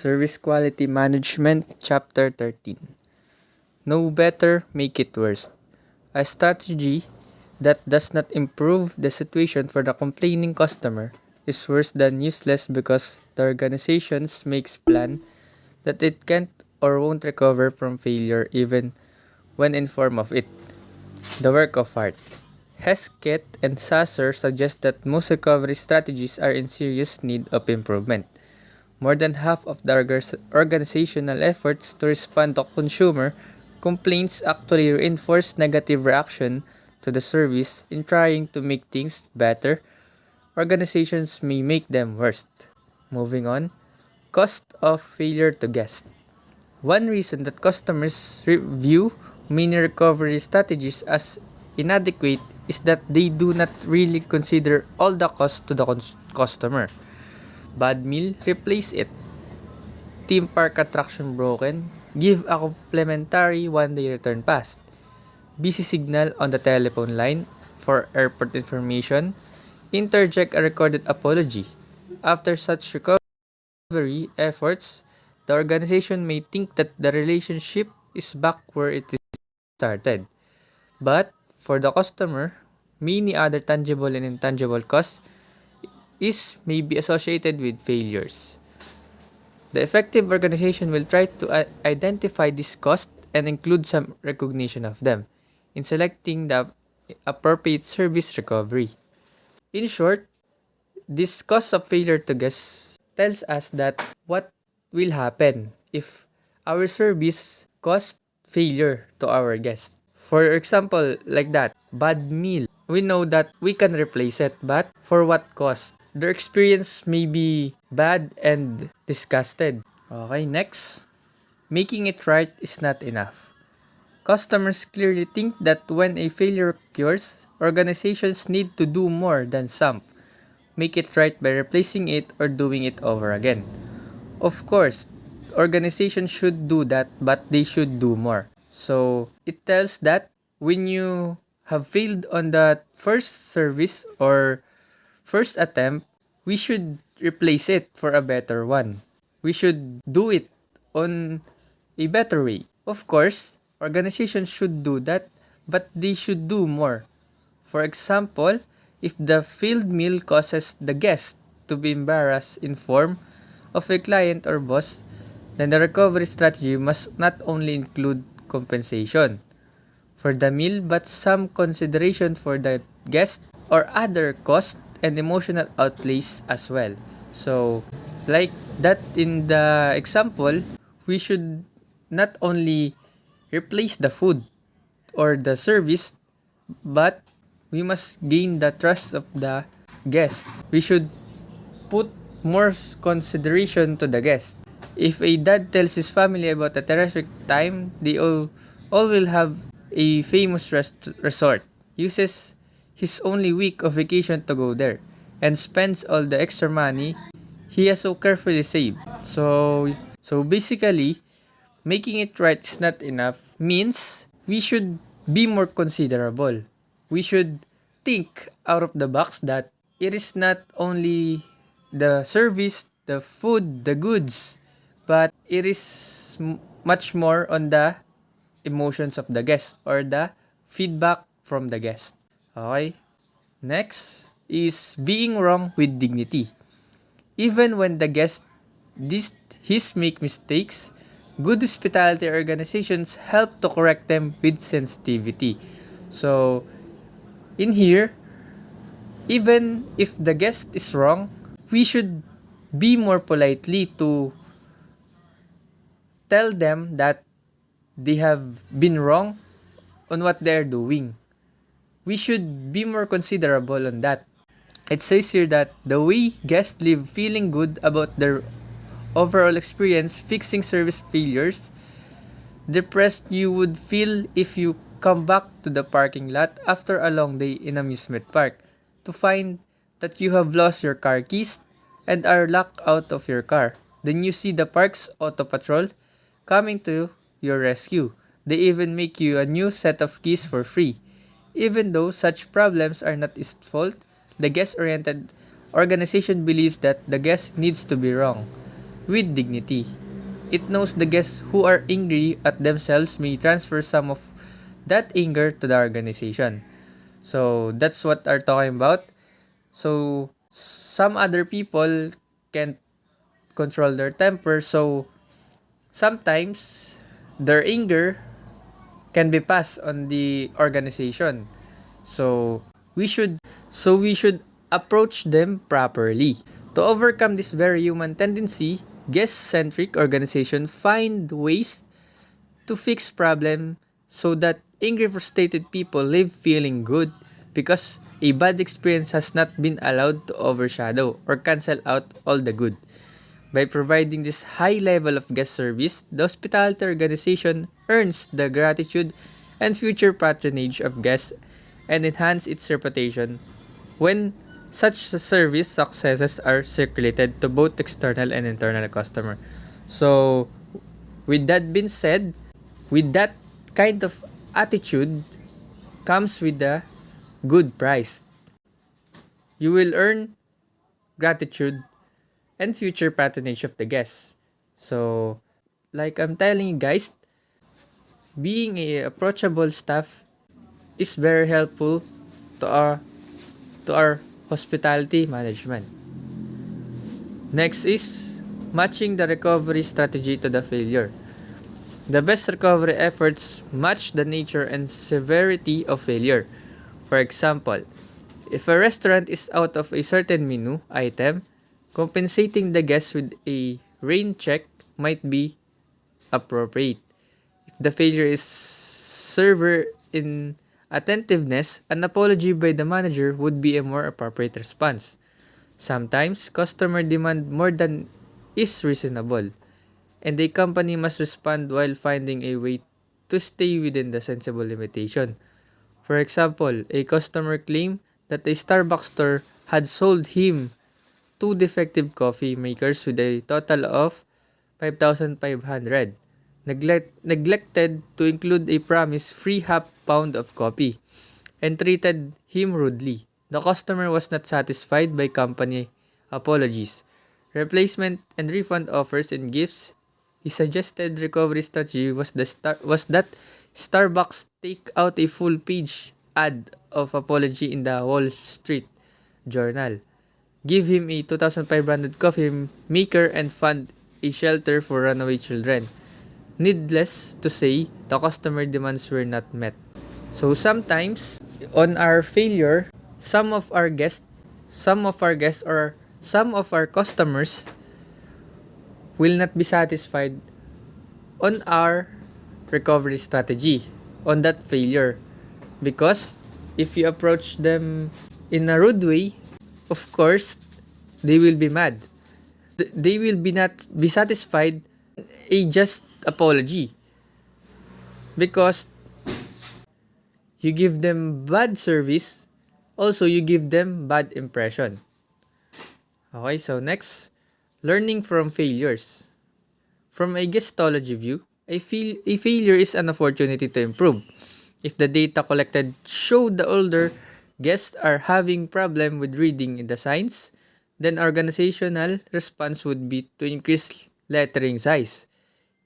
Service Quality Management, Chapter 13. Know better, make it worse. A strategy that does not improve the situation for the complaining customer is worse than useless because the organization makes plan that it can't or won't recover from failure even when informed of it. The work of art. Hesketh and Sasser suggest that most recovery strategies are in serious need of improvement. More than half of the organizational efforts to respond to consumer complaints actually reinforce negative reaction to the service. In trying to make things better, organizations may make them worse. Moving on, cost of failure to guests. One reason that customers view many recovery strategies as inadequate is that they do not really consider all the costs to the customer. Bad meal, replace it. Theme park attraction broken, give a complimentary one-day return pass. Busy signal on the telephone line for airport information, interject a recorded apology. After such recovery efforts, the organization may think that the relationship is back where it started. But for the customer, many other tangible and intangible costs may be associated with failures. The effective organization will try to identify these costs and include some recognition of them in selecting the appropriate service recovery. In short, this cost of failure to guests tells us that what will happen if our service caused failure to our guests. For example, like that, bad meal. We know that we can replace it, but for what cost? Their experience may be bad and disgusted. Okay, next. Making it right is not enough. Customers clearly think that when a failure occurs, organizations need to do more than some. Make it right by replacing it or doing it over again. Of course, organizations should do that, but they should do more. So, it tells that when you have failed on the first service or first attempt, we should replace it for a better one. We should do it on a better way. Of course, organizations should do that, but they should do more. For example, if the failed meal causes the guest to be embarrassed in form of a client or boss, then the recovery strategy must not only include compensation for the meal but some consideration for the guest or other costs and emotional outlays as well. So, like that in the example, we should not only replace the food or the service, but we must gain the trust of the guest. We should put more consideration to the guest. If a dad tells his family about a terrific time, they all will have a famous resort, uses his only week of vacation to go there, and spends all the extra money he has so carefully saved. So basically, making it right is not enough means we should be more considerable. We should think out of the box that it is not only the service, the food, the goods, but it is much more on the emotions of the guest or the feedback from the guest. Okay? Next is being wrong with dignity. Even when the guest make mistakes, good hospitality organizations help to correct them with sensitivity. So, in here, even if the guest is wrong, we should be more politely to tell them that they have been wrong on what they're doing. We should be more considerable on that. It says here that the way guests leave feeling good about their overall experience fixing service failures, depressed you would feel if you come back to the parking lot after a long day in amusement park to find that you have lost your car keys and are locked out of your car. Then you see the park's auto patrol coming to your rescue. They even make you a new set of keys for free. Even though such problems are not its fault, the guest-oriented organization believes that the guest needs to be wrong. with dignity. It knows the guests who are angry at themselves may transfer some of that anger to the organization. So that's what we're talking about. So some other people can't control their temper, so sometimes their anger can be passed on the organization. So we should approach them properly. To overcome this very human tendency, guest-centric organization find ways to fix problem so that angry frustrated people live feeling good because a bad experience has not been allowed to overshadow or cancel out all the good. By providing this high level of guest service, the hospitality organization earns the gratitude and future patronage of guests and enhance its reputation when such service successes are circulated to both external and internal customer. So, with that being said, with that kind of attitude comes with the good price. You will earn gratitude and future patronage of the guests. So, like I'm telling you guys, being a approachable staff is very helpful to our hospitality management. Next is matching the recovery strategy to the failure. The best recovery efforts match the nature and severity of failure. For example, if a restaurant is out of a certain menu item, compensating the guest with a rain check might be appropriate. If the failure is server inattentiveness, an apology by the manager would be a more appropriate response. Sometimes, customer demand more than is reasonable, and a company must respond while finding a way to stay within the sensible limitation. For example, a customer claimed that a Starbucks store had sold him two defective coffee makers with a total of 5,500. Neglected to include a promised free half-pound of coffee and treated him rudely. The customer was not satisfied by company apologies, replacement and refund offers and gifts. His suggested recovery strategy was that Starbucks take out a full-page ad of apology in the Wall Street Journal, give him a 2,500 coffee maker and fund a shelter for runaway children. Needless to say, the customer demands were not met. So sometimes on our failure, some of our guests or some of our customers will not be satisfied on our recovery strategy on that failure, because if you approach them in a rude way, of course they will be mad. They will be not be satisfied a just apology because you give them bad service, also you give them bad impression. Okay, so next, learning from failures. From a guestology view, a failure is an opportunity to improve. If the data collected show the older guests are having problem with reading the signs, then organizational response would be to increase lettering size.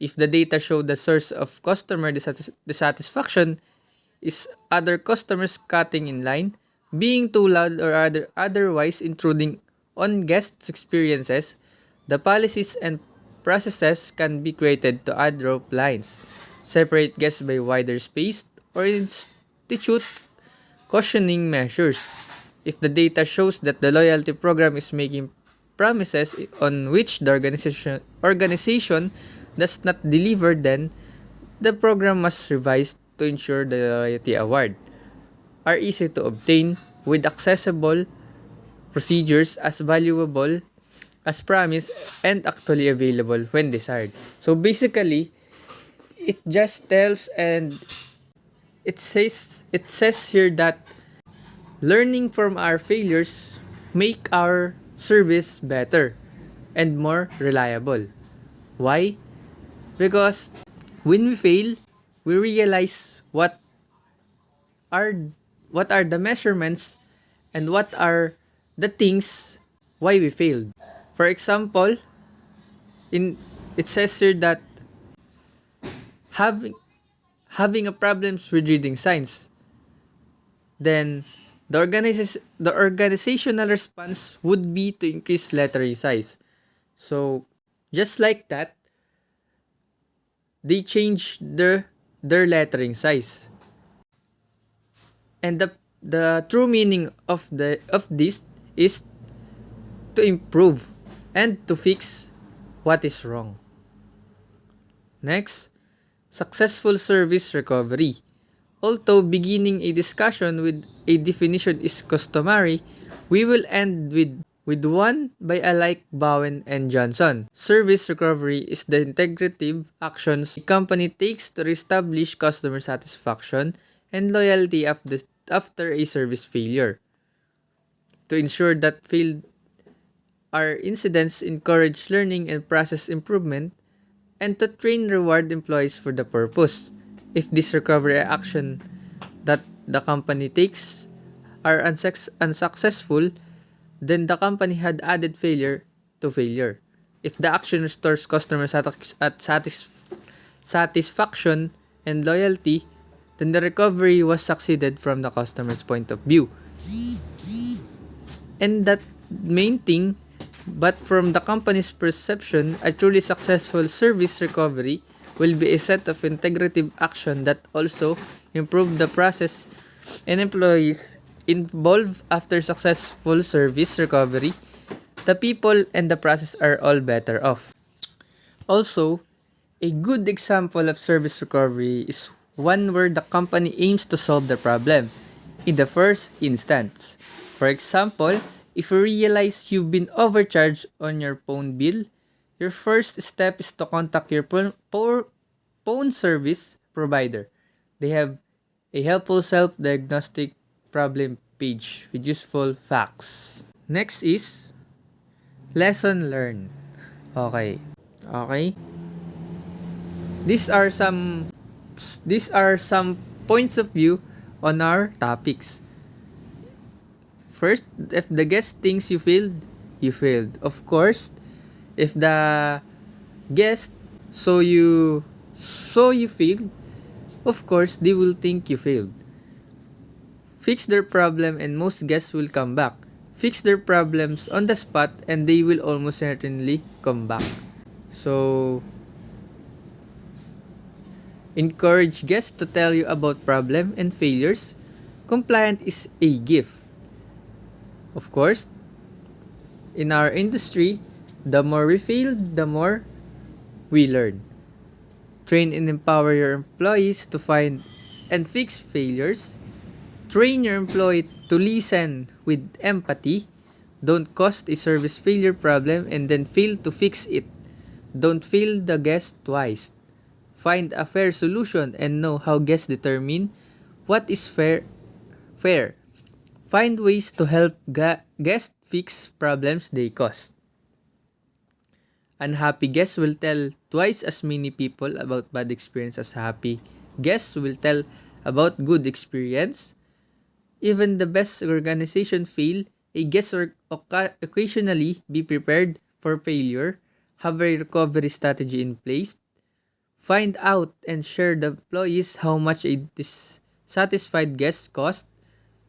If the data show the source of customer dissatisfaction is other customers cutting in line, being too loud or otherwise intruding on guests' experiences, the policies and processes can be created to add rope lines, separate guests by wider space, or institute cautioning measures. If the data shows that the loyalty program is making promises on which the organization does not deliver, then the program must revise to ensure the loyalty award are easy to obtain with accessible procedures as valuable as promised and actually available when desired. So basically, it just tells and it says here that learning from our failures make our service better and more reliable. Why? Because when we fail, we realize are what are the measurements and what are the things why we failed. For example, In it says here that having having a problems with reading signs, then the organizational response would be to increase lettering size. So just like that, they change their lettering size. And the true meaning of this is to improve and to fix what is wrong. Next, successful service recovery. Although beginning a discussion with a definition is customary, we will end with one by alike Bowen and Johnson. Service recovery is the integrative actions a company takes to reestablish customer satisfaction and loyalty after a service failure. To ensure that failed our incidents encourage learning and process improvement, and to train reward employees for the purpose. If this recovery action that the company takes are unsuccessful, then the company had added failure to failure. If the action restores customer satisfaction and loyalty, then the recovery was succeeded from the customer's point of view. And that main thing, but from the company's perception, a truly successful service recovery will be a set of integrative action that also improve the process and employees involved after successful service recovery. The people and the process are all better off. Also, a good example of service recovery is one where the company aims to solve the problem in the first instance. For example, if you realize you've been overcharged on your phone bill, your first step is to contact your phone service provider. They have a helpful self-diagnostic problem page with useful facts. Next is lesson learned. Okay. Okay. These are some points of view on our topics. First, if the guest thinks you failed, you failed. Of course, if the guest saw you failed, of course they will think you failed. Fix their problem and most guests will come back. Fix their problems on the spot and they will almost certainly come back. So, encourage guests to tell you about problem and failures. Compliance is a gift. Of course, in our industry, the more we fail, the more we learn. Train and empower your employees to find and fix failures. Train your employee to listen with empathy. Don't cause a service failure problem and then fail to fix it. Don't fail the guest twice. Find a fair solution and know how guests determine what is fair. Find ways to help guests fix problems they cause. Unhappy guests will tell twice as many people about bad experience as happy guests will tell about good experience. Even the best organization fail. A guest occasionally be prepared for failure. Have a recovery strategy in place. Find out and share the employees how much a dissatisfied guest cost.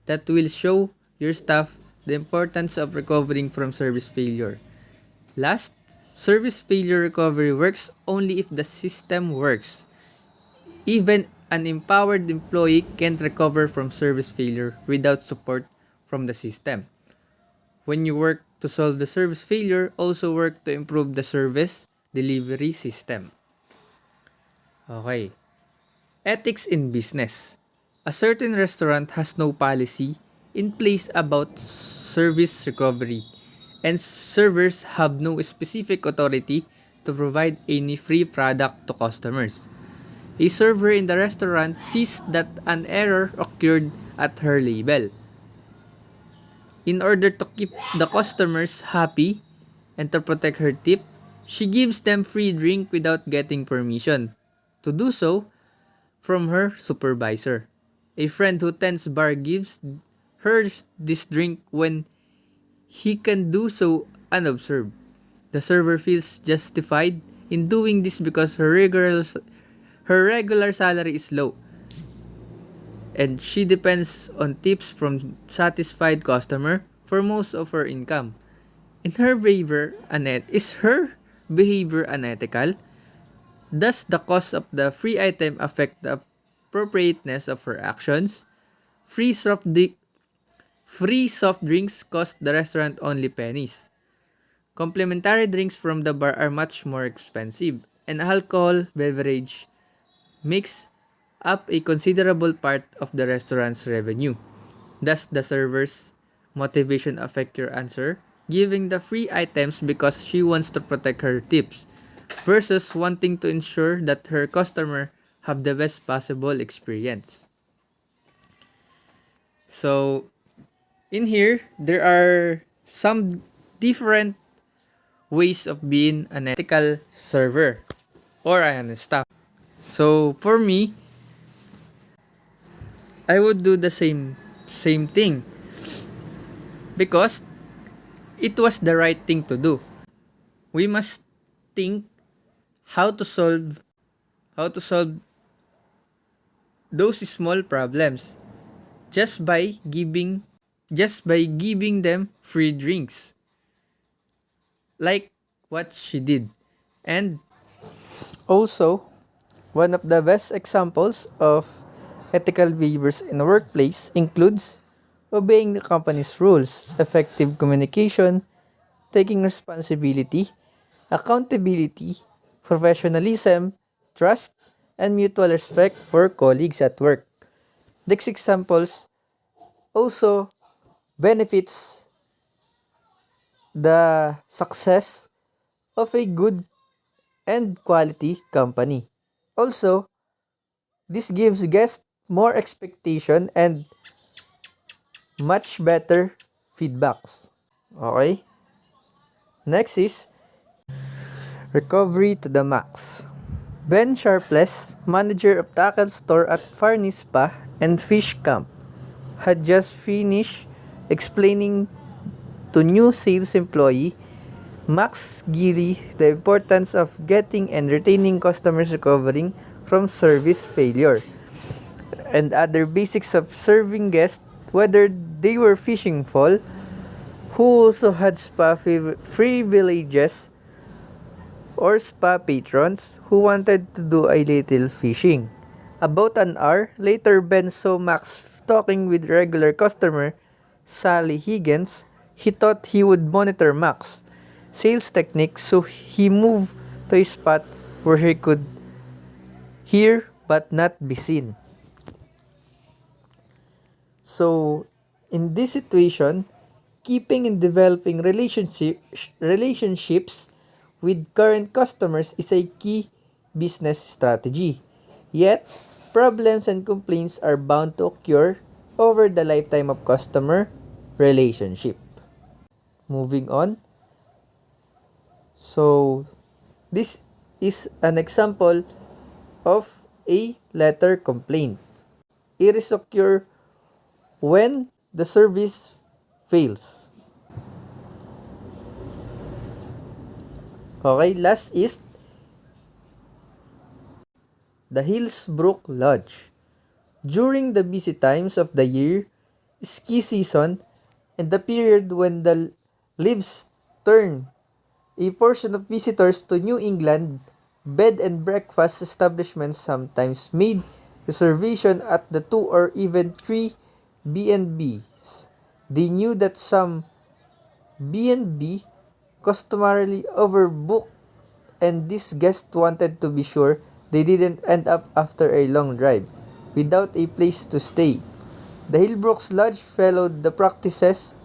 That will show your staff the importance of recovering from service failure. Last, service failure recovery works only if the system works. Even an empowered employee can't recover from service failure without support from the system. When you work to solve the service failure, also work to improve the service delivery system. Okay. Ethics in business. A certain restaurant has no policy in place about service recovery, and servers have no specific authority to provide any free product to customers. A server in the restaurant sees that an error occurred at her label. In order to keep the customers happy and to protect her tip, she gives them free drink without getting permission to do so from her supervisor. A friend who tends bar gives her this drink when he can do so unobserved. The server feels justified in doing this because her regular salary is low, and she depends on tips from satisfied customer for most of her income. Is her behavior unethical? Does the cost of the free item affect the appropriateness of her actions? Free soft, di- Free soft drinks cost the restaurant only pennies. Complimentary drinks from the bar are much more expensive, and alcohol beverage makes up a considerable part of the restaurant's revenue. Does the server's motivation affect your answer? Giving the free items because she wants to protect her tips versus wanting to ensure that her customer have the best possible experience. So, in here, there are some different ways of being an ethical server or an staff. So, for me, I would do the same thing because it was the right thing to do. We must think how to solve those small problems just by giving them free drinks like what she did. And also, one of the best examples of ethical behaviors in a workplace includes obeying the company's rules, effective communication, taking responsibility, accountability, professionalism, trust, and mutual respect for colleagues at work. These examples also benefits the success of a good and quality company. Also, this gives guests more expectation and much better feedbacks. Okay? Next is recovery to the max. Ben Sharpless, manager of tackle store at Farney Spa and Fish Camp, had just finished explaining to new sales employee Max Gilly the importance of getting and retaining customers recovering from service failure and other basics of serving guests, whether they were fishing full, who also had spa privileges, or spa patrons who wanted to do a little fishing. About an hour later, Ben saw Max talking with regular customer Sally Higgins. He thought he would monitor Max sales technique, so he moved to a spot where he could hear but not be seen. So, in this situation, keeping and developing relationships with current customers is a key business strategy. Yet, problems and complaints are bound to occur over the lifetime of customer relationship. Moving on. So, this is an example of a letter complaint. It is occur when the service fails. Okay, last is the Hillsbrook Lodge. During the busy times of the year, ski season, and the period when the leaves turn, a portion of visitors to New England bed and breakfast establishments sometimes made reservation at the 2 or even 3 B&Bs. They knew that some B&B customarily overbooked, and these guests wanted to be sure they didn't end up after a long drive without a place to stay. The Hillbrooks Lodge followed the practices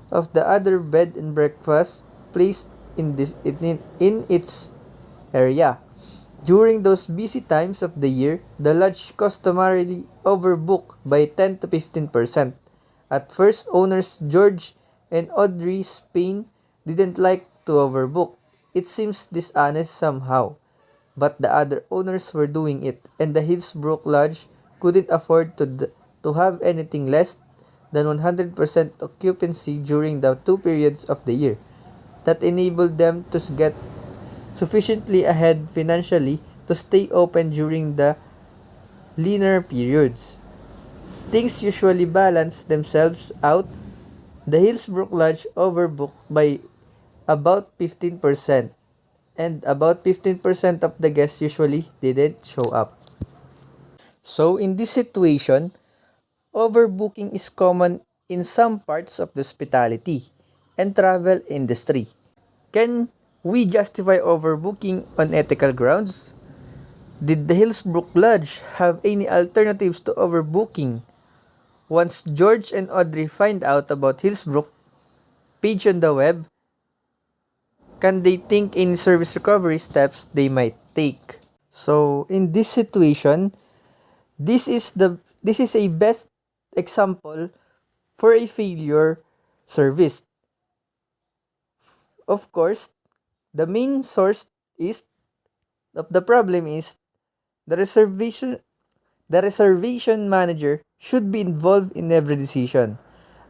of the other bed and breakfast placed in its area. During those busy times of the year, the lodge customarily overbooked by 10 to 15%. At first, owners George and Audrey Spain didn't like to overbook. It seems dishonest somehow, but the other owners were doing it, and the Hillsbrook Lodge couldn't afford to have anything less than 100% occupancy during the two periods of the year. that enable them to get sufficiently ahead financially to stay open during the leaner periods. Things usually balance themselves out. The Hillsbrook Lodge overbooked by about 15%, and about 15% of the guests usually didn't show up. So in this situation, overbooking is common in some parts of the hospitality and travel industry. Can we justify overbooking on ethical grounds? Did the Hillsbrook Lodge have any alternatives to overbooking? Once George and Audrey find out about Hillsbrook page on the web, can they think any service recovery steps they might take? So in this situation, this is a best example for a failure service. Of course, the main source is of the problem is the reservation the reservation manager should be involved in every decision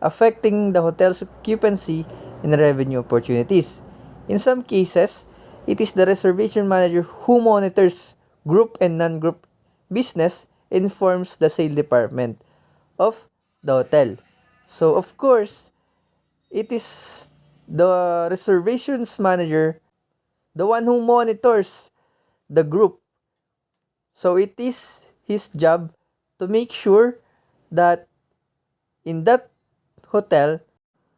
affecting the hotel's occupancy and revenue opportunities. In some cases, it is the reservation manager who monitors group and non-group business, informs the sale department of the hotel. So of course, it is the reservations manager, the one who monitors the group. So it is his job to make sure that in that hotel,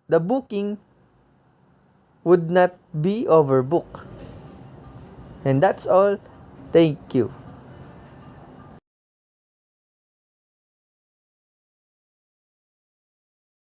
the booking would not be overbooked. And that's all. Thank you.